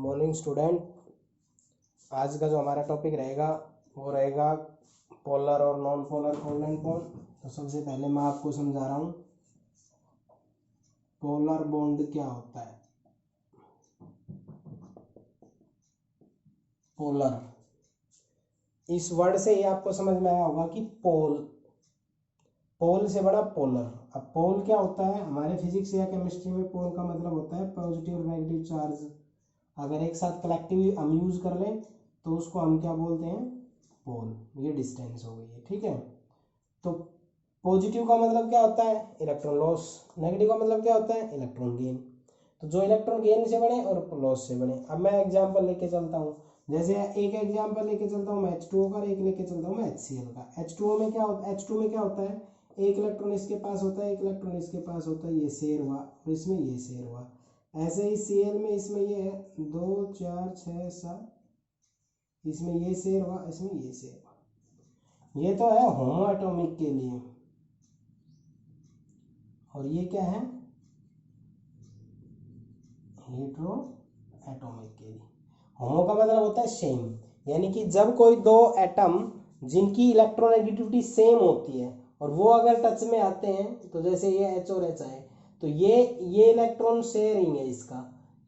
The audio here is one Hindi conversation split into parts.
Morning student. आज का जो हमारा टॉपिक रहेगा वो रहेगा पोलर और नॉन पोलर कोवलेंट बॉन्ड। तो सबसे पहले मैं आपको समझा रहा हूँ पोलर बॉन्ड क्या होता है। पोलर, इस वर्ड से ही आपको समझ में आया होगा कि पोल से बड़ा पोलर। अब पोल क्या होता है, हमारे फिजिक्स या केमिस्ट्री में पोल का मतलब होता है पॉजिटिव और नेगेटिव चार्ज। अगर एक साथ कलेक्टिव हम यूज कर लें तो उसको हम क्या बोलते हैं, पोल। ये डिस्टेंस हो गई है, ठीक है। तो पॉजिटिव का मतलब क्या होता है, इलेक्ट्रॉन लॉस। नेगेटिव का मतलब क्या होता है, इलेक्ट्रॉन गेन। तो जो इलेक्ट्रॉन गेन से बने और लॉस से बने। अब मैं एग्जांपल लेके चलता हूँ, जैसे एक एग्जांपल लेके चलता हूँ मैं H2O का, एक लेके चलता हूँ मैं HCl का। H2O में क्या होता है, H2 में क्या होता है, एक इलेक्ट्रॉन इसके पास होता है, एक इलेक्ट्रॉन इसके पास होता है, ये शेयर हुआ और इसमें ये शेयर हुआ। ऐसे ही Cl में इसमें ये है 2 4 6 7, इसमें ये शेयर हुआ, इसमें ये शेयर हुआ। ये तो है होमो एटॉमिक के लिए, और ये क्या है, हेटेरो एटॉमिक के लिए। होमो का मतलब होता है सेम, यानी कि जब कोई दो एटम जिनकी इलेक्ट्रोनेगेटिविटी सेम होती है और वो अगर टच में आते हैं, तो जैसे ये H और H है, तो ये इलेक्ट्रॉन शेयरिंग है इसका,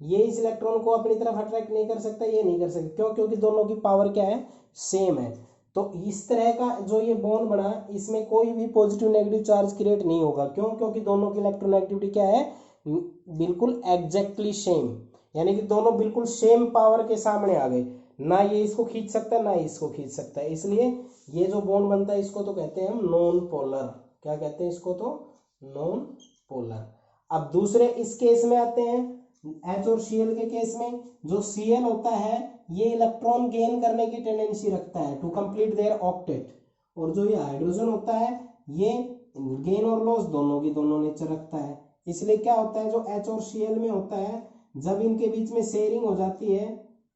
ये इस इलेक्ट्रॉन को अपनी तरफ अट्रैक्ट नहीं कर सकता, ये नहीं कर सकता। क्यों? क्योंकि दोनों की पावर क्या है, सेम है। तो इस तरह का जो ये बॉन्ड बना, इसमें कोई भी पॉजिटिव नेगेटिव चार्ज क्रिएट नहीं होगा। क्यों? क्योंकि दोनों की इलेक्ट्रोनेगेटिविटी क्या है, बिल्कुल एग्जैक्टली सेम, यानी कि दोनों बिल्कुल सेम पावर के सामने आ गए। ना ये इसको खींच सकता है, ना इसको खींच सकता है। इसलिए ये जो बॉन्ड बनता है इसको तो कहते हैं हम नॉन पोलर। क्या कहते हैं इसको, तो नॉन पोलर। अब दूसरे इस केस में आते हैं, H और Cl के केस में। जो Cl होता है ये इलेक्ट्रॉन गेन करने की टेंडेंसी रखता है टू कंप्लीट देयर ऑक्टेट, और जो ये हाइड्रोजन होता है ये गेन और लॉस दोनों की दोनों नेचर रखता है। इसलिए क्या होता है, जो H और Cl में होता है, जब इनके बीच में शेयरिंग हो जाती है,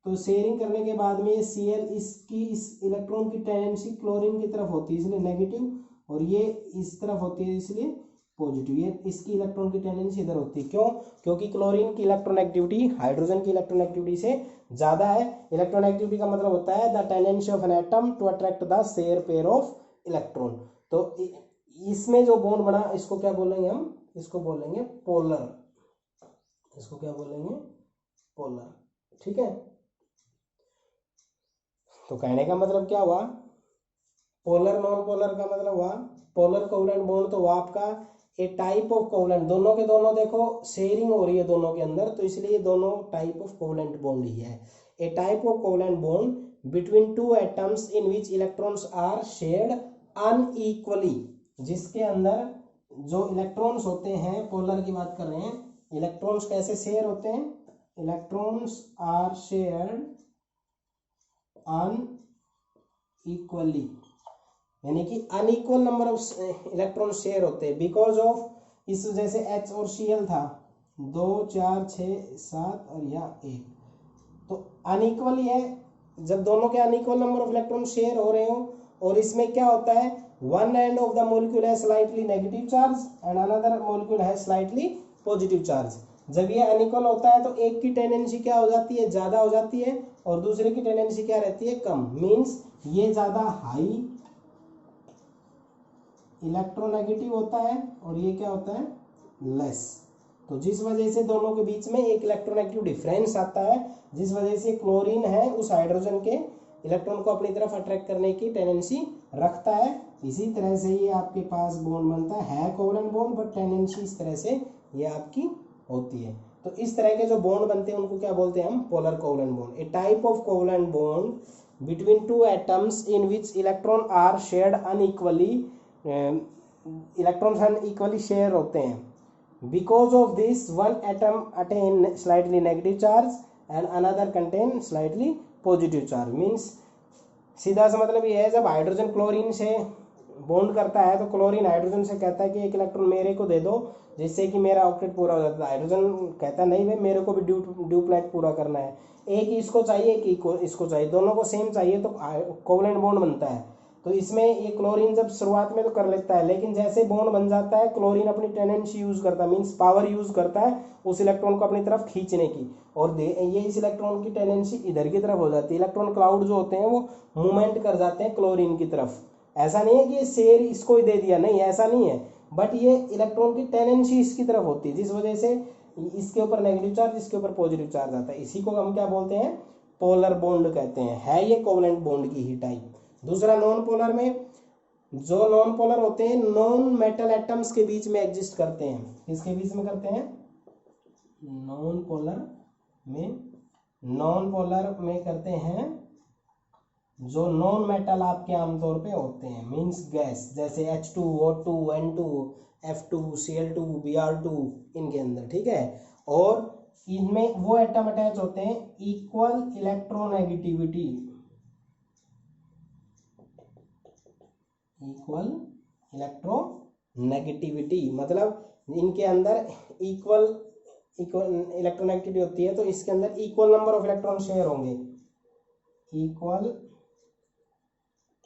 तो शेयरिंग करने के बाद में Cl इस इलेक्ट्रॉन की टेंडेंसी क्लोरीन की तरफ होती है, इसलिए नेगेटिव, और ये इस तरफ होती है इसलिए पॉजिटिव। ये इसकी इलेक्ट्रॉन की टेंडेंसी इधर होती है। क्यों? क्योंकि क्लोरीन की इलेक्ट्रॉन एक्टिविटी हाइड्रोजन की इलेक्ट्रॉन एक्टिविटी से ज्यादा है। इलेक्ट्रॉन एक्टिविटी का मतलब होता है the tendency of an atom to attract the share pair of electron. तो इसमें जो बॉन्ड बना इसको क्या बोलेंगे हम, इसको बोलेंगे पोलर। इसको क्या बोलेंगे, पोलर, ठीक है। तो कहने का मतलब क्या हुआ, पोलर नॉन पोलर का मतलब हुआ, पोलर कोवलेंट बॉन्ड तो हुआ आपका ए टाइप ऑफ कोवलेंट। दोनों के दोनों देखो शेयरिंग हो रही है दोनों के अंदर, तो इसलिए दोनों टाइप ऑफ कोवलेंट बॉन्ड ही है। A type of covalent bond between two atoms in which electrons are shared unequally, जिसके अंदर जो इलेक्ट्रॉन्स होते हैं, पोलर की बात कर रहे हैं, इलेक्ट्रॉन्स कैसे शेयर होते हैं, इलेक्ट्रॉन्स आर शेयर्ड अनइक्वली, यानी कि unequal number of electron share होते हैं बिकॉज ऑफ, इस जैसे H और Cl था 2 4 6 7 और यहाँ 1, तो अनइक्वल ही है। जब दोनों के unequal number of electron share हो रहे हो, और इसमें क्या होता है, one end of the molecule है slightly negative charge and another molecule है स्लाइटली पॉजिटिव चार्ज। जब ये अनइक्वल होता है तो एक की टेंडेंसी क्या हो जाती है, ज्यादा हो जाती है, और दूसरे की टेंडेंसी क्या रहती है, कम। मीन्स ये ज्यादा हाई इलेक्ट्रोनेगेटिव होता है और ये क्या होता है, लेस। तो जिस वजह से दोनों के बीच में एक इलेक्ट्रोनेगेटिव डिफरेंस आता है, जिस वजह से क्लोरीन है उस हाइड्रोजन के इलेक्ट्रॉन को अपनी तरफ अट्रैक्ट करने की टेंडेंसी रखता है। इसी तरह से ये आपके पास बॉन्ड बनता है कोवलेंट बॉन्ड, बट टेंडेंसी इस तरह से ये आपकी होती है। तो इस तरह के जो बॉन्ड बनते हैं उनको क्या बोलते हैं हम, polar covalent bond. A type of covalent bond between two atoms in which electron are shared unequally, electrons unequally share होते हैं। Because of this one atom attain slightly negative charge and another contain slightly positive charge. Means सीधा सा मतलब ये है, जब हाइड्रोजन क्लोरीन से बॉन्ड करता है तो क्लोरीन हाइड्रोजन से कहता है कि एक इलेक्ट्रॉन मेरे को दे दो जिससे कि मेरा ऑक्टेट पूरा हो जाता है। हाइड्रोजन कहता है नहीं भाई, मेरे को भी ड्यूप्लेट पूरा करना है, एक इसको चाहिए, एक इसको चाहिए, दोनों को सेम चाहिए, तो कोवलेंट बॉन्ड बनता है। तो इसमें ये क्लोरीन जब शुरुआत में तो कर लेता है, लेकिन जैसे बॉन्ड बन जाता है क्लोरीन अपनी टेंडेंसी यूज करता है, मीन्स पावर यूज करता है उस इलेक्ट्रॉन को अपनी तरफ खींचने की, और ये इस इलेक्ट्रॉन की टेंडेंसी इधर की तरफ हो जाती है। इलेक्ट्रॉन क्लाउड जो होते हैं वो मूवमेंट कर जाते हैं क्लोरीन की तरफ। ऐसा नहीं है कि शेयर इसको ही दे दिया, नहीं ऐसा नहीं है, बट ये इलेक्ट्रॉन की टेंडेंसी इसकी तरफ होती है, जिस वजह से इसके ऊपर नेगेटिव चार्ज, इसके ऊपर पॉजिटिव चार्ज आता है। इसी को हम क्या बोलते हैं, पोलर बॉन्ड कहते हैं। है ये कोवलेंट बॉन्ड की ही टाइप। दूसरा नॉन पोलर में, जो नॉन पोलर होते हैं नॉन मेटल एटम्स के बीच में एग्जिस्ट करते हैं। किसके बीच में करते हैं, नॉन पोलर में करते हैं जो नॉन मेटल आपके आमतौर पे होते हैं, मींस गैस, जैसे H2, O2, N2, F2, Cl2, Br2 इनके अंदर, ठीक है। और इनमें वो एटम अटैच होते हैं इक्वल इलेक्ट्रोनेगेटिविटी, मतलब इनके अंदर इक्वल इलेक्ट्रोनेगेटिविटी होती है, तो इसके अंदर equal number of electron share होंगे, इक्वल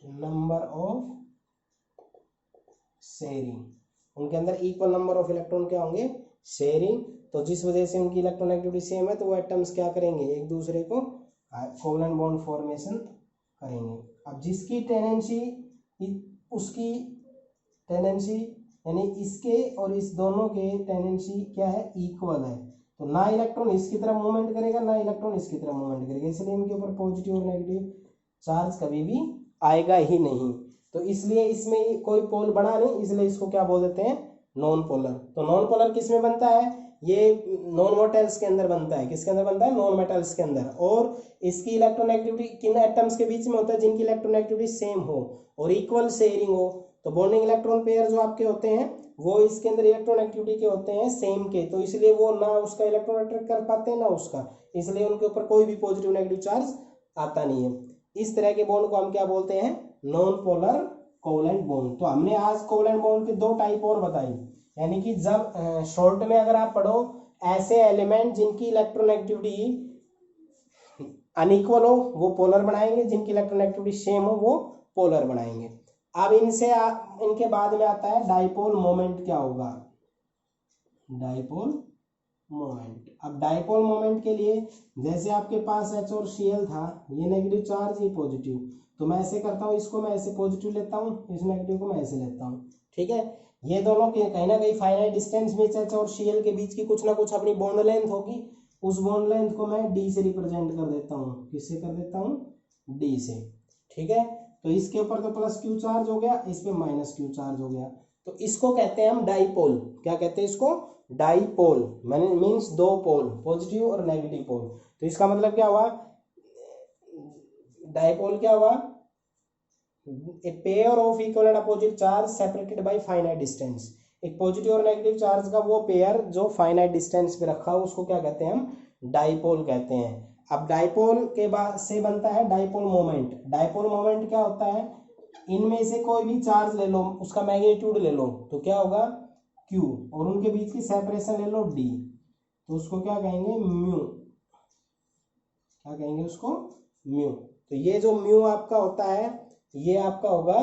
नंबर ऑफ शेयरिंग, उनके अंदर इक्वल नंबर ऑफ इलेक्ट्रॉन क्या होंगे, शेयरिंग। तो जिस वजह से उनकी इलेक्ट्रोनेगेटिविटी सेम है, तो वो एटम्स क्या करेंगे, एक दूसरे को कोवलेंट बॉन्ड फॉर्मेशन करेंगे। अब जिसकी टेंडेंसी, उसकी टेंडेंसी यानी इसके और इस दोनों के टेंडेंसी क्या है, इक्वल है, तो ना इलेक्ट्रॉन इसकी तरफ मूवमेंट करेगा ना इलेक्ट्रॉन इसकी तरफ मूवमेंट करेगा, इसलिए इनके ऊपर पॉजिटिव और नेगेटिव चार्ज कभी भी आएगा ही नहीं। तो इसलिए इसमें कोई पोल बना नहीं, इसलिए इसको क्या बोल देते हैं, नॉन पोलर। तो नॉन पोलर किस में बनता है, ये नॉन मेटल्स के अंदर बनता है। किसके अंदर बनता है, नॉन मेटल्स के अंदर। और इसकी इलेक्ट्रोनेगेटिविटी किन एटम्स के बीच में होता है, जिनकी इलेक्ट्रोनेगेटिविटी सेम हो और इक्वल शेयरिंग हो। तो बॉन्डिंग इलेक्ट्रॉन पेयर जो आपके होते हैं वो इसके अंदर इलेक्ट्रोनेगेटिविटी के होते हैं सेम के, तो इसलिए वो ना उसका इलेक्ट्रॉन अट्रैक्ट कर पाते हैं ना उसका, इसलिए उनके ऊपर कोई भी पॉजिटिव नेगेटिव चार्ज आता नहीं है। इस तरह के बॉन्ड को हम क्या बोलते हैं, नॉन पोलर कोवलेंट बॉन्ड। तो हमने आज कोवलेंट बॉन्ड के दो टाइप और बताई, यानी कि जब शॉर्ट में अगर आप पढ़ो, ऐसे एलिमेंट जिनकी इलेक्ट्रोनेगेटिविटी अनइक्वल हो वो पोलर बनाएंगे, जिनकी इलेक्ट्रोनेगेटिविटी सेम हो वो पोलर बनाएंगे। अब इनके बाद में आता है डाइपोल मोमेंट। क्या होगा, डाइपोल मोमेंट। अब डाइपोल मोमेंट के लिए जैसे आपके पास H और Cl था, ये नेगेटिव चार्ज ये पॉजिटिव, तो मैं ऐसे करता हूँ, इसको मैं ऐसे पॉजिटिव लेता हूँ, इस नेगेटिव को मैं ऐसे लेता हूँ, ठीक है। ये दोनों के कहीं ना कहीं फाइनाइट डिस्टेंस में H और Cl के बीच की कुछ ना कुछ अपनी बॉन्ड लेंथ होगी, उस बॉन्ड लेंथ को मैं D से रिप्रेजेंट कर देता हूँ। किससे कर देता हूँ, D से, ठीक है। तो इसके ऊपर तो प्लस क्यू चार्ज हो गया, इस पे माइनस क्यू चार्ज हो गया, तो इसको कहते हैं हम डाइपोल। क्या कहते हैं इसको, डाइपोल, मैंने मीन्स दो पोल, पॉजिटिव और नेगेटिव पोल। तो इसका मतलब क्या हुआ, डाइपोल क्या हुआ, a pair of equal and opposite charge separated by finite distance. एक पॉजिटिव और नेगेटिव चार्ज का वो पेयर जो फाइनाइट डिस्टेंस पे रखा हो उसको क्या कहते हैं हम, डाइपोल कहते हैं। अब डाइपोल के बाद से बनता है डाइपोल मोमेंट। डाइपोल मोमेंट क्या होता है, इनमें से कोई भी चार्ज ले लो, उसका मैग्नीट्यूड ले लो, तो क्या होगा Q, और उनके बीच की सेपरेशन ले लो D, तो उसको क्या कहेंगे, म्यू। क्या कहेंगे उसको, म्यू। तो ये जो म्यू आपका होता है ये आपका होगा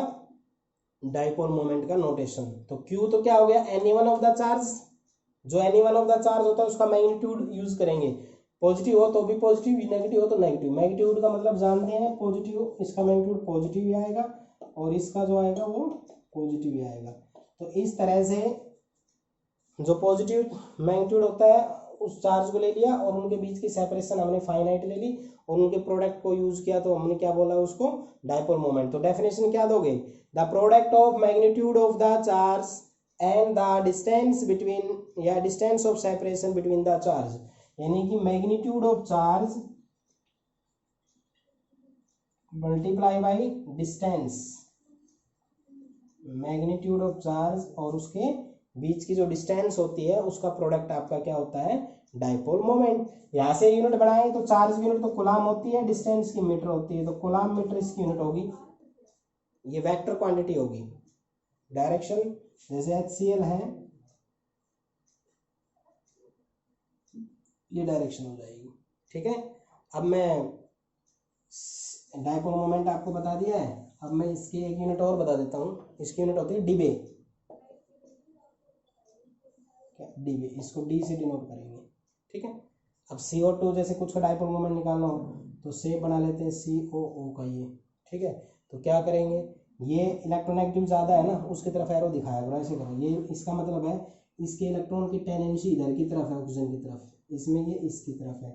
डाइपोल मोमेंट का नोटेशन। तो Q तो क्या हो गया, any one of the charge, जो any one of the charge होता है उसका मैग्नीट्यूड यूज करेंगे। पॉजिटिव हो तो भी पॉजिटिव, नेगेटिव हो तो नेगेटिव। मैग्नीट्यूड का मतलब जानते हैं, पॉजिटिव, इसका मैग्नीट्यूड पॉजिटिव ही आएगा और इसका जो आएगा वो पॉजिटिव ही आएगा। तो इस तरह से जो पॉजिटिव मैग्नीट्यूड होता है उस चार्ज को ले लिया और उनके बीच की सेपरेशन हमने फाइनाइट ले ली और उनके प्रोडक्ट को यूज किया, तो हमने क्या बोला उसको, डाइपोल मोमेंट। तो डेफिनेशन क्या दोगे, the product of magnitude of the charge and the distance between, या distance of separation between the charge, यानी कि magnitude of charge multiply by distance, magnitude of charge और उसके बीच की जो डिस्टेंस होती है उसका प्रोडक्ट आपका क्या होता है, डाइपोल मोमेंट। यहां से यूनिट बनाएंगे तो चार्ज की यूनिट तो कूलाम होती है, डिस्टेंस की मीटर होती है, तो कूलाम मीटर इसकी यूनिट होगी, ये वेक्टर क्वांटिटी होगी। डायरेक्शन जैसे HCl है, ये डायरेक्शन हो जाएगी, ठीक है। अब मैं डाइपोल मोमेंट आपको बता दिया है, अब मैं इसकी एक यूनिट और बता देता हूँ, इसकी यूनिट होती है डिबे, क्या डिबे, इसको डी से डिनोट करेंगे, ठीक है। अब CO2 जैसे कुछ का डाइपोल मोमेंट निकालना हो तो से बना लेते हैं COO का ये, ठीक है। तो क्या करेंगे, ये इलेक्ट्रोनेगेटिव ज़्यादा है ना, उसकी तरफ एरो दिखाया करो, ऐसे करो, ये इसका मतलब है इसके इलेक्ट्रॉन की टेंडेंसी इधर की तरफ है, ऑक्सीजन की तरफ, इसमें ये इसकी तरफ है,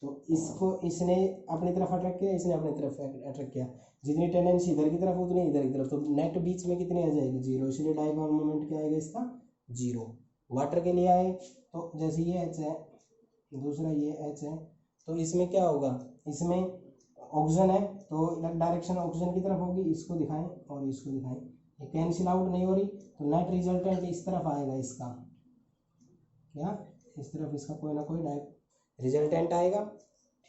तो इसको इसने अपनी तरफ अट्रैक्ट किया, इसने अपनी तरफ अट्रैक्ट किया, जितनी टेंडेंसी इधर की तरफ उतनी इधर की तरफ, तो नेट बीच में कितनी आ जाएगी, जीरो, इसलिए डाइपोल मोमेंट क्या आएगा इसका, जीरो। वाटर के लिए आए तो जैसे ये H है, दूसरा ये H है, तो इसमें क्या होगा, इसमें ऑक्सीजन है तो डायरेक्शन ऑक्सीजन की तरफ होगी, इसको दिखाएं और इसको दिखाएं, ये कैंसिल आउट नहीं हो रही, तो नेट रिजल्टेंट इस तरफ आएगा इसका, क्या इस तरफ इसका कोई ना कोई रिजल्टेंट आएगा,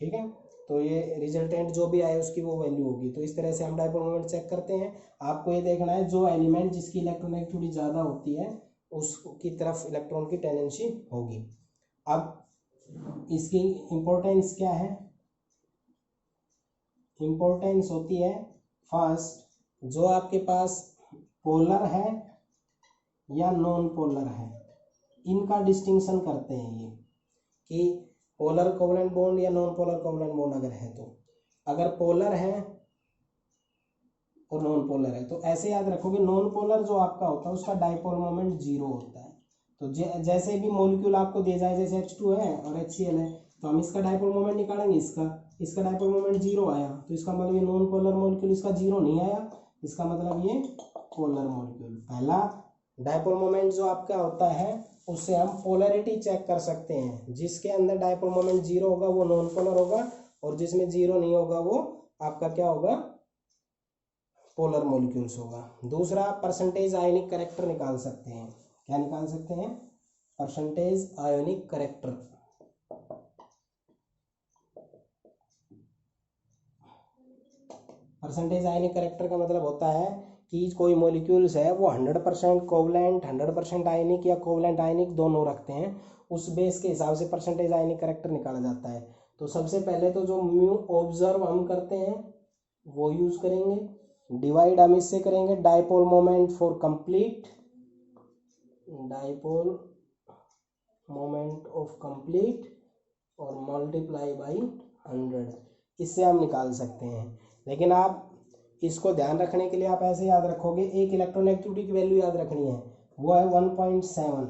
ठीक है। तो ये रिजल्टेंट जो भी आए उसकी वो वैल्यू होगी। तो इस तरह से हम डाइपोल मोमेंट चेक करते हैं। आपको ये देखना है जो एलिमेंट जिसकी इलेक्ट्रोनेगेटिविटी ज़्यादा होती है उसकी तरफ इलेक्ट्रॉन की टेंडेंसी होगी। अब इसकी इम्पोर्टेंस क्या है, इम्पोर्टेंस होती है फर्स्ट, जो आपके पास पोलर है या नॉन पोलर है, इनका डिस्टिंक्शन करते हैं ये कि पोलर कोवलेंट बॉन्ड या नॉन पोलर कोवलेंट बॉन्ड अगर है, तो अगर पोलर है और नॉन पोलर है तो ऐसे याद रखोगे, नॉन पोलर जो आपका होता है उसका डाइपोल मोमेंट जीरो होता है। तो जैसे भी मॉलिक्यूल आपको दिया जाए, जैसे H2 है और HCl है, तो हम इसका डाइपोल मोमेंट निकालेंगे, इसका डाइपोल मोमेंट जीरो आया, तो इसका मतलब ये नॉन पोलर मॉलिक्यूल, इसका जीरो नहीं आया, इसका मतलब ये पोलर मॉलिक्यूल। पहला डाइपोल मोमेंट जो आपका होता है उससे हम पोलैरिटी चेक कर सकते हैं, जिसके अंदर डाइपोल मोमेंट जीरो होगा वो नॉन पोलर होगा, और जिसमें जीरो नहीं होगा वो आपका क्या होगा, पोलर मॉलिक्यूल्स होगा। दूसरा परसेंटेज आयनिक कैरेक्टर निकाल सकते हैं, क्या निकाल सकते हैं, परसेंटेज आयनिक कैरेक्टर। परसेंटेज आयनिक कैरेक्टर का मतलब होता है कि कोई मॉलिक्यूल्स है वो 100% कोवलेंट, 100% आयनिक या कोवलेंट आयनिक दोनों रखते हैं, उस बेस के हिसाब से परसेंटेज आयनिक कैरेक्टर निकाला जाता है। तो सबसे पहले तो जो म्यू ऑब्जर्व हम करते हैं वो यूज करेंगे, डिवाइड हम इससे करेंगे dipole moment for complete, dipole moment of complete, और मल्टीप्लाई बाई 100, इससे हम निकाल सकते हैं। लेकिन आप इसको ध्यान रखने के लिए आप ऐसे याद रखोगे, एक इलेक्ट्रोनेगेटिविटी की वैल्यू याद रखनी है, वो है 1.7।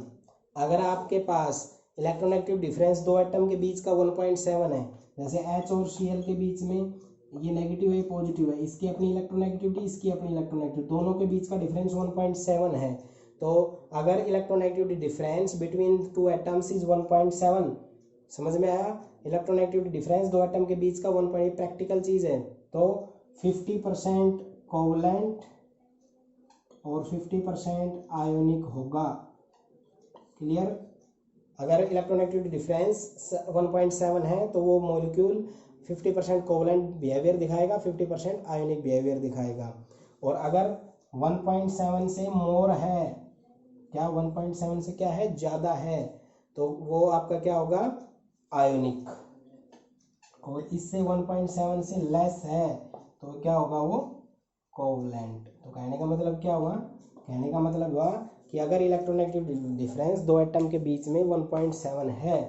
अगर आपके पास इलेक्ट्रोनेगेटिव डिफरेंस दो एटम के बीच का 1.7 है, जैसे H और Cl के बीच में ये नेगेटिव है पॉजिटिव है, इसकी अपनी इलेक्ट्रोनेगेटिविटी इसकी अपनी इलेक्ट्रोनेगेटिविटी, दोनों के बीच का डिफरेंस 1.7 है। तो अगर electronegativity difference between two atoms is 1.7, समझ में आया, इलेक्ट्रोनेगेटिविटी डिफरेंस दो एटम के बीच का 1. प्रैक्टिकल चीज़ है, तो 50% कोवलेंट और 50% आयोनिक होगा, क्लियर। अगर इलेक्ट्रोनेगेटिविटी डिफरेंस 1.7 है तो वो मॉलिक्यूल 50% कोवलेंट बिहेवियर दिखाएगा, 50% आयोनिक बिहेवियर दिखाएगा। और अगर 1.7 से मोर है, क्या 1.7 से क्या है, ज़्यादा है, तो वो आपका क्या होगा, आयोनिक। और इससे 1.7 से लेस है तो क्या होगा, वो कोवलेंट। तो कहने का मतलब क्या हुआ, कहने का मतलब हुआ कि अगर इलेक्ट्रोनेगेटिव डिफरेंस दो एटम के बीच में 1.7 है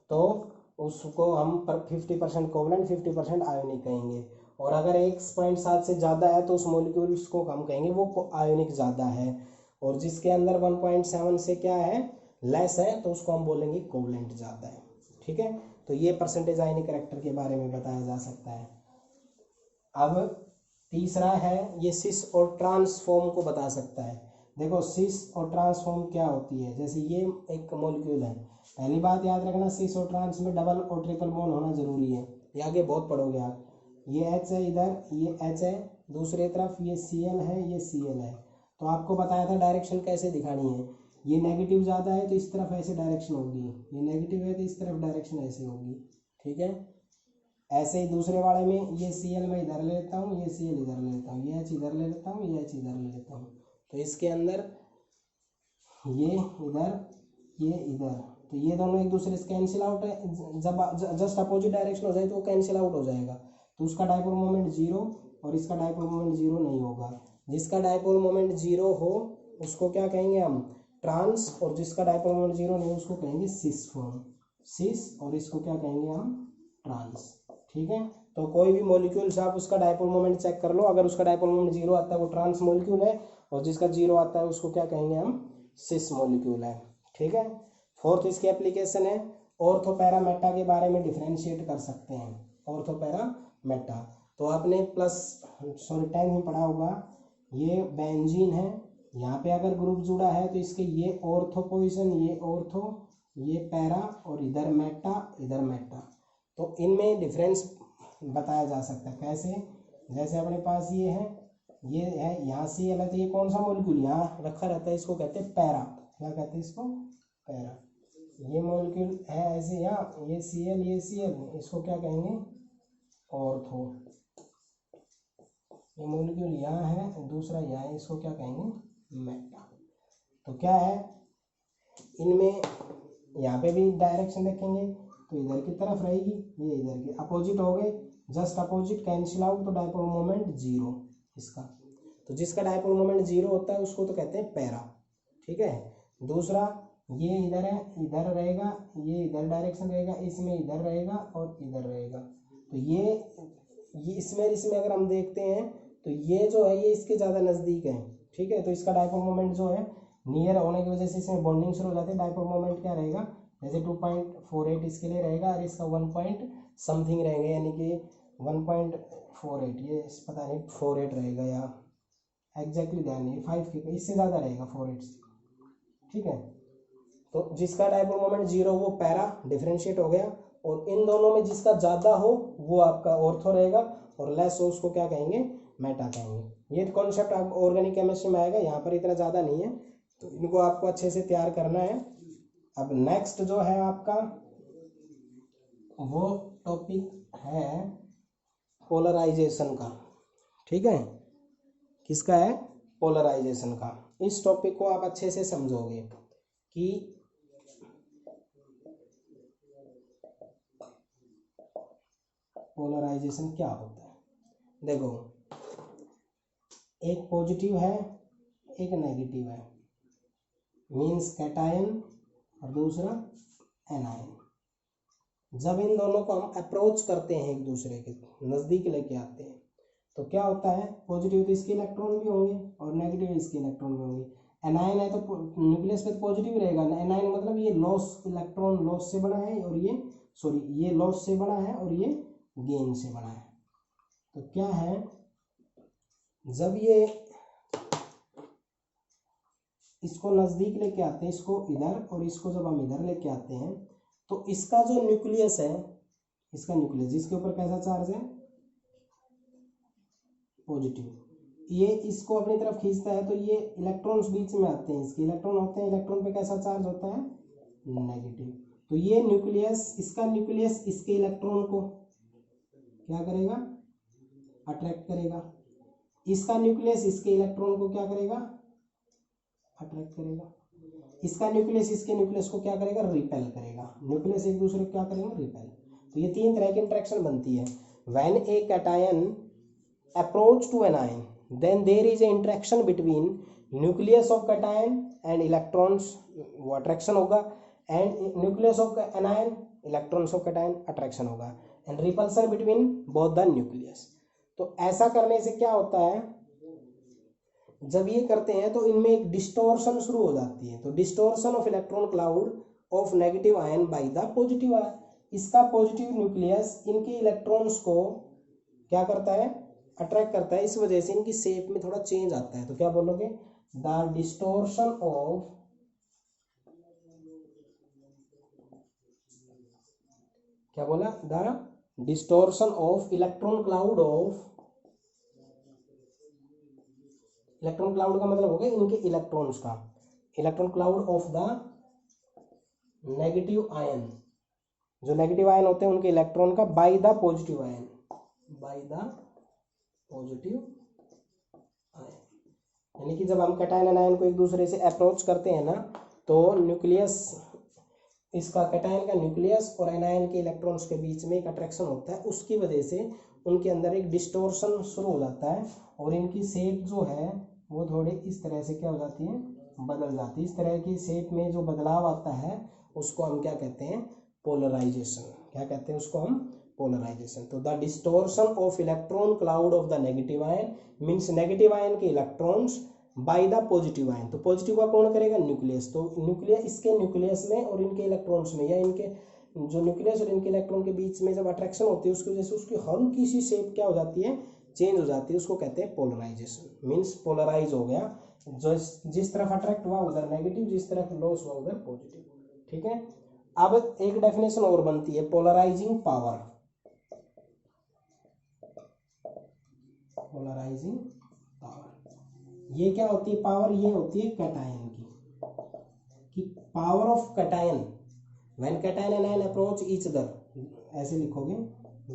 तो उसको हम 50% कोवलेंट 50% आयोनिक कहेंगे। और अगर 1.7 से ज़्यादा है तो उस मॉलिक्यूल्स को हम कहेंगे वो आयोनिक ज़्यादा है, और जिसके अंदर 1.7 से क्या है, लेस है, तो उसको हम बोलेंगे कोवलेंट ज़्यादा है, ठीक है। तो ये परसेंटेज आयनिक कैरेक्टर के बारे में बताया जा सकता है। अब तीसरा है, ये सिस और ट्रांसफॉर्म को बता सकता है। देखो सिस और ट्रांसफॉर्म क्या होती है, जैसे ये एक मॉलिक्यूल है, पहली बात याद रखना सिस और ट्रांस में डबल और ट्रिपल बॉन्ड होना जरूरी है, ये आगे बहुत पढ़ोगे आप। ये H है इधर, ये H है, दूसरी तरफ ये Cl है, ये Cl है। तो आपको बताया था डायरेक्शन कैसे दिखानी है, ये नेगेटिव ज़्यादा है तो इस तरफ ऐसे डायरेक्शन होगी, ये नेगेटिव है तो इस तरफ डायरेक्शन ऐसे होगी, ठीक है। ऐसे ही दूसरे वाले में ये Cl मैं इधर ले लेता हूँ, ये Cl इधर ले लेता हूँ, ये H इधर ले लेता हूँ, ये H इधर ले लेता हूँ, तो इसके अंदर ये इधर ये इधर, तो ये दोनों एक दूसरे से कैंसिल आउट है, जब जस्ट अपोजिट डायरेक्शन हो जाए तो वो कैंसिल आउट हो जाएगा, तो उसका डाइपोल मोमेंट जीरो और इसका डायपोल मोमेंट जीरो नहीं होगा। जिसका डायपोल मोमेंट जीरो हो उसको क्या कहेंगे हम, ट्रांस, और जिसका डायपोल मोमेंट जीरो नहीं हो उसको कहेंगे सिस फॉर्म, सिस, और इसको क्या कहेंगे हम, ट्रांस। ठीक है, तो कोई भी मॉलिक्यूल से आप उसका डायपोल मोमेंट चेक कर लो, अगर उसका डायपोल मोमेंट जीरो आता है वो ट्रांस मॉलिक्यूल है, और जिसका जीरो आता है उसको क्या कहेंगे हम, सिस मॉलिक्यूल है। ठीक है, फोर्थ इसकी एप्लीकेशन है ऑर्थो पैरा मेटा के बारे में डिफरेंशिएट कर सकते हैं, ऑर्थो पैरा मेटा। तो आपने प्लस 10 में पढ़ा होगा, ये बेंजीन है, यहाँ पे अगर ग्रुप जुड़ा है तो इसके ये ऑर्थो पोजीशन, ये ऑर्थो, ये पैरा, और इधर मेटा, इधर मेटा। तो इनमें डिफरेंस बताया जा सकता है कैसे, जैसे अपने पास ये है यहाँ से ये रहता है, ये कौन सा मॉलिक्यूल यहाँ रखा रहता है, इसको कहते हैं पैरा। क्या कहते हैं इसको, पैरा। ये मॉलिक्यूल है ऐसे यहाँ, ये Cl, ये Cl, इसको क्या कहेंगे, ऑर्थो। ये मॉलिक्यूल यहाँ है, दूसरा यहाँ है, इसको क्या कहेंगे, मेटा। तो क्या है इनमें, यहाँ पे भी डायरेक्शन देखेंगे तो इधर की तरफ रहेगी, ये इधर की, अपोजिट हो गए, जस्ट अपोजिट, कैंसिल आउट, तो डायपोल मोमेंट जीरो इसका। तो जिसका डायपोल मोमेंट जीरो होता है उसको तो कहते हैं पैरा। ठीक है, दूसरा ये इधर है, इधर रहेगा, ये इधर डायरेक्शन रहेगा, इसमें इधर रहेगा और इधर रहेगा। तो ये इसमें अगर हम देखते हैं तो ये जो है ये इसके ज़्यादा नज़दीक है। ठीक है, तो इसका डायपोल मोमेंट जो है नियर होने की वजह से इसमें बॉन्डिंग शुरू हो जाती है, डायपोल मोमेंट क्या रहेगा, जैसे 2.48 इसके लिए रहेगा, और इसका 1 पॉइंट समथिंग रहेंगे, यानी कि 1.48, ये पता नहीं 48 रहेगा या एग्जैक्टली ध्यान नहीं, 5 के इससे ज़्यादा रहेगा 48 से। ठीक है, तो जिसका डायपोल मोमेंट जीरो वो पैरा डिफरेंशिएट हो गया, और इन दोनों में जिसका ज़्यादा हो वो आपका ऑर्थो रहेगा, और लेस हो उसको क्या कहेंगे, मेटा कहेंगे। ये कॉन्सेप्ट आप ऑर्गेनिक केमिस्ट्री में आएगा, यहाँ पर इतना ज़्यादा नहीं है, तो इनको आपको अच्छे से तैयार करना है। अब नेक्स्ट जो है आपका वो टॉपिक है पोलराइजेशन का। ठीक है, किसका है, पोलराइजेशन का। इस टॉपिक को आप अच्छे से समझोगे कि पोलराइजेशन क्या होता है। देखो, एक पॉजिटिव है एक नेगेटिव है, मीन्स कैटायन, और दूसरा एनायन। जब इन दोनों को हम अप्रोच करते हैं, एक दूसरे के नज़दीक लेके आते हैं, तो क्या होता है, पॉजिटिव तो इसके इलेक्ट्रॉन भी होंगे और नेगेटिव इसके इलेक्ट्रॉन भी होंगे। एनायन है तो न्यूक्लियस पे पॉजिटिव रहेगा, एनायन मतलब ये लॉस, इलेक्ट्रॉन लॉस से बना है, और ये लॉस से बना है और ये गेन से बना है। तो क्या है, जब ये इसको नज़दीक लेके आते हैं, इसको इधर, और इसको जब हम इधर लेके आते हैं, तो इसका जो न्यूक्लियस है, इसका न्यूक्लियस जिसके ऊपर कैसा चार्ज है, पॉजिटिव, ये इसको अपनी तरफ खींचता है, तो ये इलेक्ट्रॉन्स बीच में आते हैं, इसके इलेक्ट्रॉन होते हैं, इलेक्ट्रॉन पे कैसा चार्ज होता है, नेगेटिव। तो ये न्यूक्लियस, इसका न्यूक्लियस इसके इलेक्ट्रॉन को क्या करेगा, अट्रैक्ट करेगा, इसका न्यूक्लियस इसके इलेक्ट्रॉन को क्या करेगा, अट्रैक्ट करेगा, इसका न्यूक्लियस इसके न्यूक्लियस को क्या करेगा, रिपेल करेगा। न्यूक्लियस एक दूसरे को क्या करेंगे, रिपेल। तो ये 3 तरह की इंटरेक्शन बनती है। When a cation approach to an ion, then there is a interaction between nucleus of cation and electrons, वो अट्रैक्शन होगा, and nucleus of anion, electrons of cation attraction होगा, and repulsion between both the nucleus. तो ऐसा करने से क्या होता है, जब ये करते हैं तो इनमें एक डिस्टोर्शन शुरू हो जाती है। तो distortion of electron cloud of negative ion bye the positive ion, इसका पॉजिटिव न्यूक्लियस इनके इलेक्ट्रॉन्स को क्या करता है, अट्रैक्ट करता है, इस वजह से इनकी शेप में थोड़ा चेंज आता है। तो क्या बोलोगे, द डिस्टोर्शन ऑफ, क्या बोला, the distortion of electron cloud of, electron cloud का मतलब हो गया इनके इलेक्ट्रॉन्स का, electron cloud of the negative ion, जो नेगेटिव आयन होते हैं उनके इलेक्ट्रॉन का, bye the positive ion, bye the positive ion. यानी कि जब हम कैटायन एनायन को एक दूसरे से अप्रोच करते हैं ना, तो न्यूक्लियस, इसका कैटायन का न्यूक्लियस और एनायन के इलेक्ट्रॉन्स के बीच में एक अट्रैक्शन होता है, उसकी वजह से उनके अंदर एक डिस्टोर्शन शुरू हो जाता है और इनकी शेप जो है वो थोड़े इस तरह से क्या हो जाती है, बदल जाती है। इस तरह की शेप में जो बदलाव आता है उसको हम क्या कहते हैं, पोलराइजेशन। क्या कहते हैं उसको हम, पोलराइजेशन। तो the distortion of electron cloud of the negative ion means negative ion के electrons by the positive ion. तो पॉजिटिव का कौन करेगा, न्यूक्लियस। तो न्यूक्लियस, इसके न्यूक्लियस में और इनके इलेक्ट्रॉन्स में, या इनके जो न्यूक्लियस और इनके इलेक्ट्रॉन के बीच में जब अट्रैक्शन होती है उसकी वजह से उसकी हल्की सी शेप क्या हो जाती है, चेंज हो जाती है। उसको कहते हैं पोलराइजेशन। मीन्स पोलराइज हो गया, जो जिस तरफ अट्रैक्ट हुआ उधर नेगेटिव, जिस तरफ लॉस हुआ उधर पॉजिटिव। ठीक है। अब एक डेफिनेशन और बनती है, पोलराइजिंग पावर। पोलराइजिंग पावर ये क्या होती है पावर, ये होती है कैटायन की, कि power of cation when cation and ion approach each other, ऐसे लिखोगे,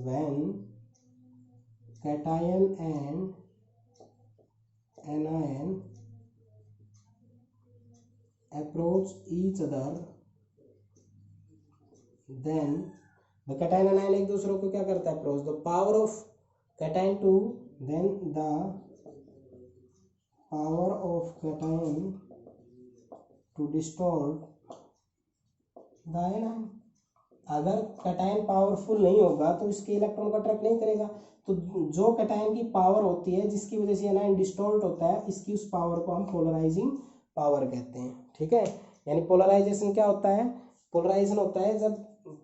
when cation and anion approach each other then the cation and ion एक दूसरे को क्या करता है, approach, the power of cation to then the power of cation to distort the anion। अगर कैटायन पावरफुल नहीं होगा तो इसके इलेक्ट्रॉन को अट्रैक्ट नहीं करेगा। तो जो कैटायन की पावर होती है जिसकी वजह से एनायन डिस्टॉर्ट होता है, इसकी उस पावर को हम पोलराइजिंग पावर कहते हैं। ठीक है। यानी पोलराइजेशन क्या होता है, पोलराइजेशन होता है जब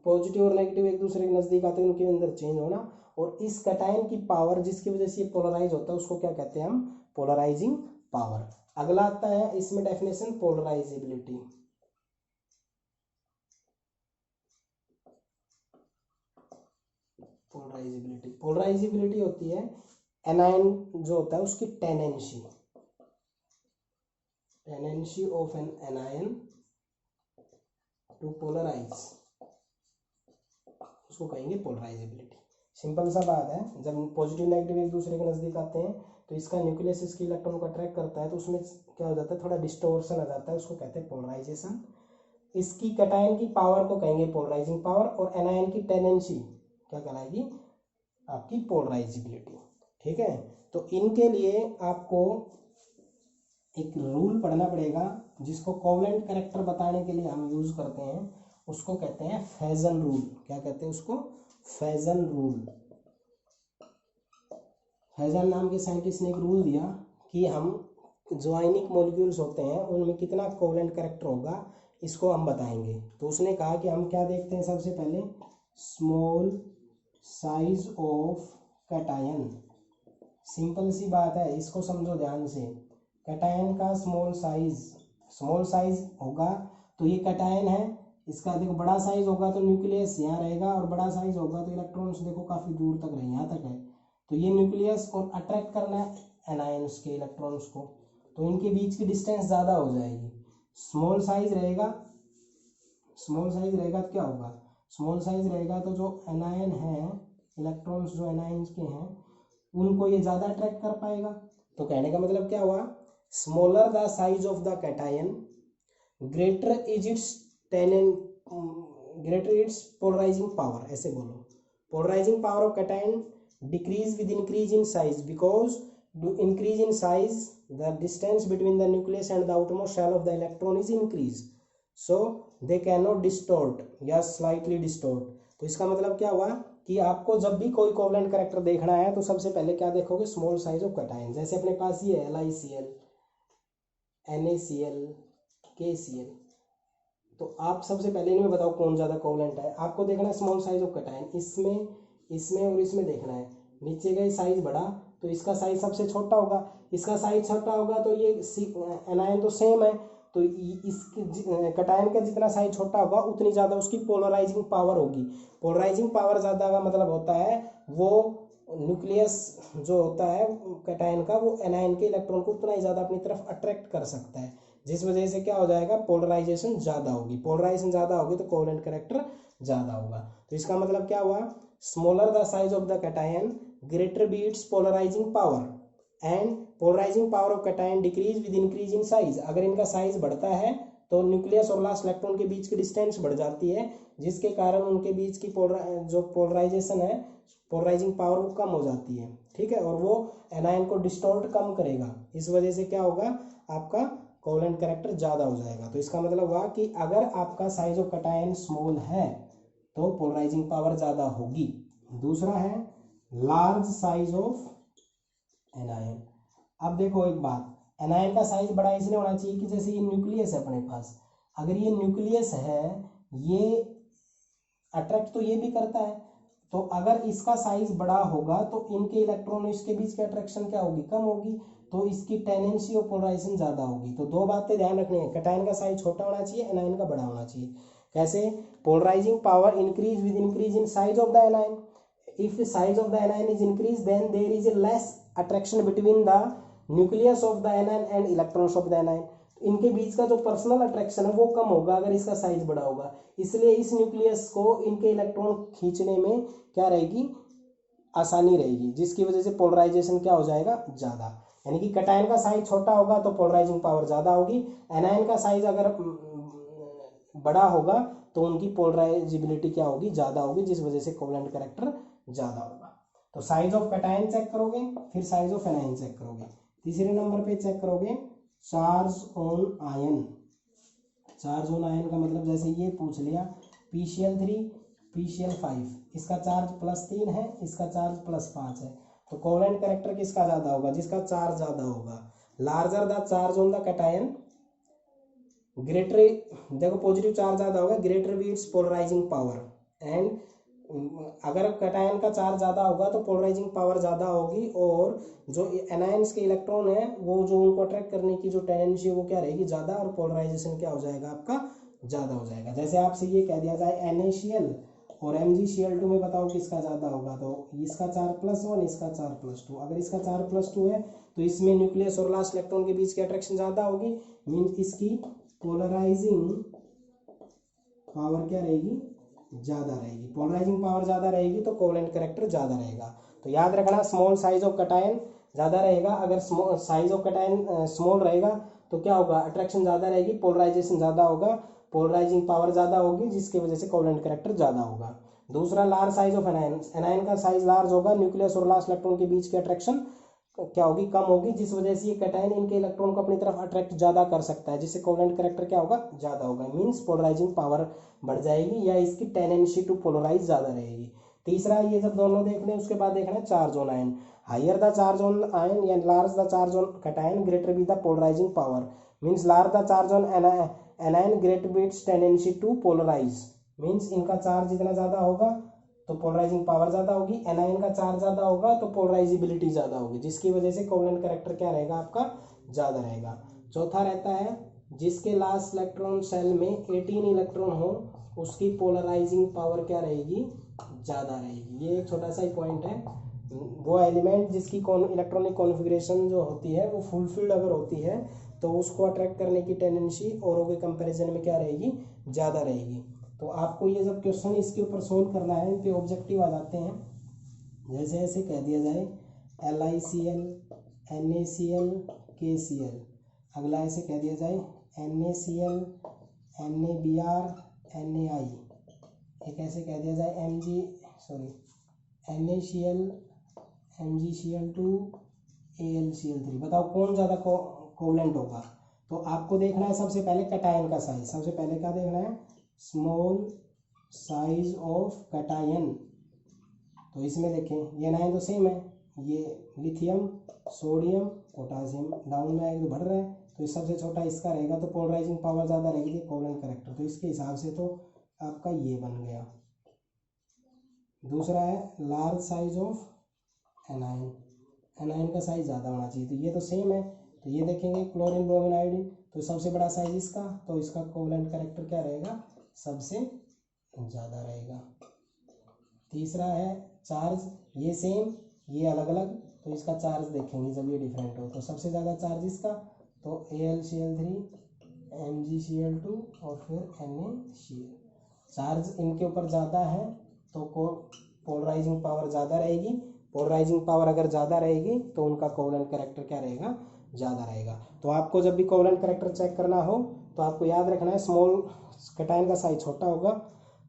पॉजिटिव और नेगेटिव एक दूसरे के नजदीक आते हैं, उनके अंदर चेंज होना। और इस कैटायन की पावर जिसकी वजह से ये पोलराइज होता है उसको क्या कहते हैं हम, पोलराइजिंग पावर। अगला आता है इसमें डेफिनेशन, पोलराइजिबिलिटी। पोलराइजिबिलिटी, पोलराइजिबिलिटी होती है एनायन जो होता है उसकी tendency, tendency of an anion to polarise, उसको कहेंगे पोलराइजिबिलिटी। सिंपल सा बात है, जब पॉजिटिव नेगेटिव एक दूसरे के नजदीक आते हैं तो इसका न्यूक्लियस इसके इलेक्ट्रॉन को अट्रैक्ट करता है, तो उसमें क्या हो जाता है, थोड़ा डिस्टोर्शन आ जाता है, उसको कहते हैं पोलराइजेशन। इसकी कैटायन की पावर को कहेंगे पोलराइजिंग पावर, और एनायन की टेंडेंसी क्या कहलाएगी, आपकी पोलराइजिबिलिटी। ठीक है। तो इनके लिए आपको एक रूल पढ़ना पड़ेगा जिसको कोवलेंट कैरेक्टर बताने के लिए हम यूज करते हैं, उसको कहते हैं फेजन रूल। क्या कहते हैं उसको, फेजन रूल। फेजन नाम के साइंटिस्ट ने एक रूल दिया कि हम जो आयनिक मॉलिक्यूल्स होते हैं उनमें कितना कोवलेंट कैरेक्टर होगा, इसको हम बताएंगे। तो उसने कहा कि हम क्या देखते हैं, सबसे पहले small size of cation. Simple सी बात है, इसको समझो ध्यान से। कैटायन का स्मॉल साइज होगा तो ये कैटायन है, इसका देखो बड़ा साइज होगा तो न्यूक्लियस यहाँ रहेगा, और बड़ा साइज होगा तो इलेक्ट्रॉन्स देखो काफी दूर तक रहे, यहाँ तक है। तो ये न्यूक्लियस और अट्रैक्ट करना है एनायंस के इलेक्ट्रॉन्स को, तो इनके बीच की डिस्टेंस ज़्यादा हो जाएगी। स्मॉल साइज रहेगा तो क्या होगा, स्मॉल साइज रहेगा तो जो एनायन है, इलेक्ट्रॉन्स जो एनायंस के हैं उनको ये ज़्यादा अट्रैक्ट कर पाएगा। तो कहने का मतलब क्या हुआ, smaller the size of the cation greater its polarising power. ऐसे बोलो, polarising power of cation decrease with increase in size, because to increase in size the distance between the nucleus and the outermost shell of the electron is increased, so they cannot distort या slightly distort। तो इसका मतलब क्या हुआ कि आपको जब भी कोई कोवलेंट कैरेक्टर देखना है तो सबसे पहले क्या देखोगे, स्मॉल साइज ऑफ कैटायन। जैसे अपने पास ये है LiCl, NaCl, KCl, तो आप सबसे पहले इनमें बताओ कौन ज़्यादा कोवलेंट है। आपको देखना है स्मॉल साइज ऑफ कैटायन, इसमें और इसमें देखना है। नीचे का साइज बड़ा तो इसका साइज सबसे छोटा होगा, इसका साइज छोटा होगा तो ये एनायन तो सेम है, तो इसकी कैटायन का जितना साइज छोटा होगा उतनी ज़्यादा उसकी पोलराइजिंग पावर होगी। पोलराइजिंग पावर ज़्यादा का मतलब होता है वो न्यूक्लियस जो होता है कैटायन का, वो एनायन के इलेक्ट्रॉन को उतना ही ज़्यादा अपनी तरफ अट्रैक्ट कर सकता है, जिस वजह से क्या हो जाएगा, पोलराइजेशन ज़्यादा होगी। पोलराइजेशन ज़्यादा होगी तो कोवलेंट कैरेक्टर ज़्यादा होगा। तो इसका मतलब क्या हुआ, smaller the size of the cation greater be its polarising power and polarising power of cation decrease with increase in size. अगर इनका साइज बढ़ता है तो न्यूक्लियस और लास्ट इलेक्ट्रॉन के बीच की डिस्टेंस बढ़ जाती है, जिसके कारण उनके बीच की जो पोलराइजेशन है, पोलराइजिंग पावर वो कम हो जाती है, ठीक है, और वो एनायन को डिस्टॉर्ट कम करेगा। इस वजह से क्या होगा, आपका कोवेलेंट कैरेक्टर ज़्यादा हो जाएगा। तो इसका मतलब हुआ कि अगर आपका साइज ऑफ कैटायन स्मॉल है तो पोलराइजिंग पावर ज़्यादा होगी। दूसरा है लार्ज साइज ऑफ एनायन। अब देखो एक बात, एनायन का साइज बड़ा इसलिए होना चाहिए कि जैसे ये न्यूक्लियस है अपने पास, अगर ये न्यूक्लियस है, ये अट्रैक्ट तो ये भी करता है, तो अगर इसका साइज बड़ा होगा तो इनके इलेक्ट्रॉन इसके बीच की अट्रैक्शन क्या होगी, कम होगी, तो इसकी टेंडेंसी ऑफ पोलराइजेशन ज़्यादा होगी। तो दो बातें ध्यान रखनी है, कैटायन का साइज छोटा होना चाहिए, एनायन का बड़ा होना चाहिए। कैसे, polarising power increase with increase in size of the anion. If size of the anion is increase then there is a less attraction between the nucleus of the anion and electrons of the anion. इनके बीच का जो पर्सनल अट्रैक्शन है वो कम होगा अगर इसका साइज बड़ा होगा, इसलिए इस न्यूक्लियस को इनके इलेक्ट्रॉन खींचने में क्या रहेगी, आसानी रहेगी, जिसकी वजह से पोलराइजेशन क्या हो जाएगा, ज़्यादा। यानी कि कैटायन का साइज छोटा होगा तो पोलराइजिंग पावर ज़्यादा होगी, एनायन का साइज अगर बड़ा होगा तो उनकी पोलराइजिबिलिटी क्या होगी, ज़्यादा होगी, जिस वजह से कोवेलेंट कैरेक्टर ज़्यादा होगा। तो साइज ऑफ कैटायन चेक करोगे, फिर साइज ऑफ एनायन चेक करोगे। तीसरे नंबर पे चेक करोगे charge on ion. Charge on ion का मतलब जैसे ये पूछ लिया PCl3 PCl5, इसका चार्ज +3 है, इसका चार्ज +5 है, तो कोवेलेंट कैरेक्टर किसका ज़्यादा होगा, जिसका चार्ज ज़्यादा होगा। Larger the charge on the cation greater, देखो पॉजिटिव चार्ज ज़्यादा होगा, greater be its polarising power, and अगर कैटायन का चार्ज ज़्यादा होगा तो पोलराइजिंग पावर ज़्यादा होगी, और जो एनायंस के इलेक्ट्रॉन है वो जो उनको अट्रैक्ट करने की जो टेंडेंसी है वो क्या रहेगी, ज़्यादा, और पोलराइजेशन क्या हो जाएगा आपका, ज़्यादा हो जाएगा। जैसे आपसे ये कह दिया जाए NaCl और MgCl2 में बताओ किसका ज़्यादा होगा, तो इसका चार्ज +1, इसका चार्ज +2। अगर इसका चार्ज +2 है तो इसमें न्यूक्लियस और लास्ट इलेक्ट्रॉन के बीच की अट्रैक्शन ज़्यादा होगी, मीन्स इसकी पोलराइजिंग पावर क्या रहेगी, ज़्यादा रहेगी। पोलराइजिंग पावर ज़्यादा रहेगी तो कोवेलेंट कैरेक्टर ज़्यादा रहेगा। तो याद रखना, स्मॉल साइज ऑफ कैटायन ज़्यादा रहेगा, अगर साइज ऑफ कैटायन स्मॉल रहेगा तो क्या होगा, अट्रैक्शन ज़्यादा रहेगी, पोलराइजेशन ज़्यादा होगा, पोलराइजिंग पावर ज़्यादा होगी, जिसकी वजह से कोवेलेंट कैरेक्टर ज़्यादा होगा। दूसरा large size of anion, anion का साइज लार्ज होगा, न्यूक्लियस और लास्ट इलेक्ट्रॉन के बीच की अट्रैक्शन क्या होगी, कम होगी, जिस वजह से ये कैटायन इनके इलेक्ट्रॉन को अपनी तरफ अट्रैक्ट ज़्यादा कर सकता है, जिससे कोवेलेंट कैरेक्टर क्या होगा, ज़्यादा होगा, मीन्स पोलराइजिंग पावर बढ़ जाएगी या इसकी टेंडेंसी टू पोलराइज ज़्यादा रहेगी। तीसरा, ये जब दोनों देख लें उसके बाद देखना है charge on ion. Higher the charge on ion या large the charge on cation greater be the polarising power, means large the charge on anion greater be its tendency to polarise, means इनका चार्ज जितना ज़्यादा होगा तो पोलराइजिंग पावर ज़्यादा होगी, एनायन का चार्ज ज़्यादा होगा तो पोलराइजिबिलिटी ज़्यादा होगी, जिसकी वजह से कोवेलेंट कैरेक्टर क्या रहेगा आपका, ज़्यादा रहेगा। चौथा रहता है जिसके लास्ट इलेक्ट्रॉन सेल में 18 इलेक्ट्रॉन हो उसकी पोलराइजिंग पावर क्या रहेगी, ज़्यादा रहेगी। ये एक छोटा सा ही पॉइंट है, वो एलिमेंट जिसकी इलेक्ट्रॉनिक कॉन्फ़िगरेशन जो होती है वो फुलफिल्ड अगर होती है तो उसको अट्रैक्ट करने की टेंडेंसी औरों के कंपैरिजन में क्या रहेगी, ज़्यादा रहेगी। तो आपको ये जब क्वेश्चन इसके ऊपर सोल्व करना है, इन पे ऑब्जेक्टिव आ जाते हैं, जैसे ऐसे कह दिया जाए LiCl NaCl KCl, अगला ऐसे कह दिया जाए NaCl NaBr NaI, एक ऐसे कह दिया जाए NaCl MgCl2 AlCl3। बताओ कौन ज़्यादा कोवेलेंट होगा। तो आपको देखना है सबसे पहले कैटायन का साइज, सबसे पहले क्या देखना है, स्मॉल साइज ऑफ कैटायन। तो इसमें देखें ये एनायन तो सेम है, ये लिथियम सोडियम पोटासियम डाउन में आएगा तो बढ़ रहा है, तो ये सबसे छोटा इसका रहेगा, तो पोलराइजिंग पावर ज़्यादा रहेगी कोवेलेंट कैरेक्टर, तो इसके हिसाब से तो आपका ये बन गया। दूसरा है large size of anion, anion का साइज ज़्यादा होना चाहिए, तो ये तो सेम है, तो ये देखेंगे क्लोरीन ब्रोमीन आयोडीन, तो सबसे बड़ा साइज इसका, तो इसका कोवेलेंट कैरेक्टर क्या रहेगा, सबसे ज़्यादा रहेगा। तीसरा है चार्ज, ये सेम ये अलग अलग, तो इसका चार्ज देखेंगे जब ये डिफरेंट हो, तो सबसे ज़्यादा चार्ज इसका, तो AlCl3 MgCl2 और फिर NaCl। चार्ज इनके ऊपर ज़्यादा है तो पोलराइजिंग पावर ज़्यादा रहेगी, पोलराइजिंग पावर अगर ज़्यादा रहेगी तो उनका कोवेलेंट कैरेक्टर क्या रहेगा, ज़्यादा रहेगा। तो आपको जब भी कोवेलेंट कैरेक्टर चेक करना हो तो आपको याद रखना है स्मॉल कैटायन का साइज छोटा होगा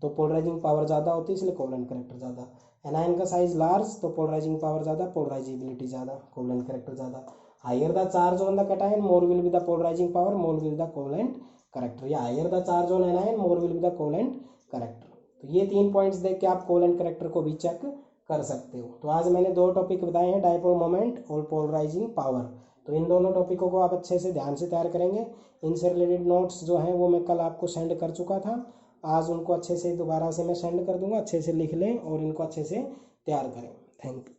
तो पोलराइजिंग पावर ज़्यादा होती है, इसलिए कोवेलेंट कैरेक्टर ज़्यादा। एनायन का साइज लार्ज तो पोलराइजिंग पावर ज़्यादा, पोलराइजिबिलिटी ज़्यादा, कोवलेंट कैरेक्टर ज़्यादा। Higher the charge on the cation more will be the polarising power, more will the covalent character, या higher the charge on anion more will be the covalent character. तो ये 3 पॉइंट्स देख के आप कोवलेंट कैरेक्टर को भी चेक कर सकते हो। तो आज मैंने 2 टॉपिक बताए हैं, डायपोल मोमेंट और पोलराइजिंग पावर। तो इन दोनों टॉपिकों को आप अच्छे से ध्यान से तैयार करेंगे। इनसे रिलेटेड नोट्स जो हैं वो मैं कल आपको सेंड कर चुका था, आज उनको अच्छे से दोबारा से मैं सेंड कर दूंगा, अच्छे से लिख लें और इनको अच्छे से तैयार करें। Thank you.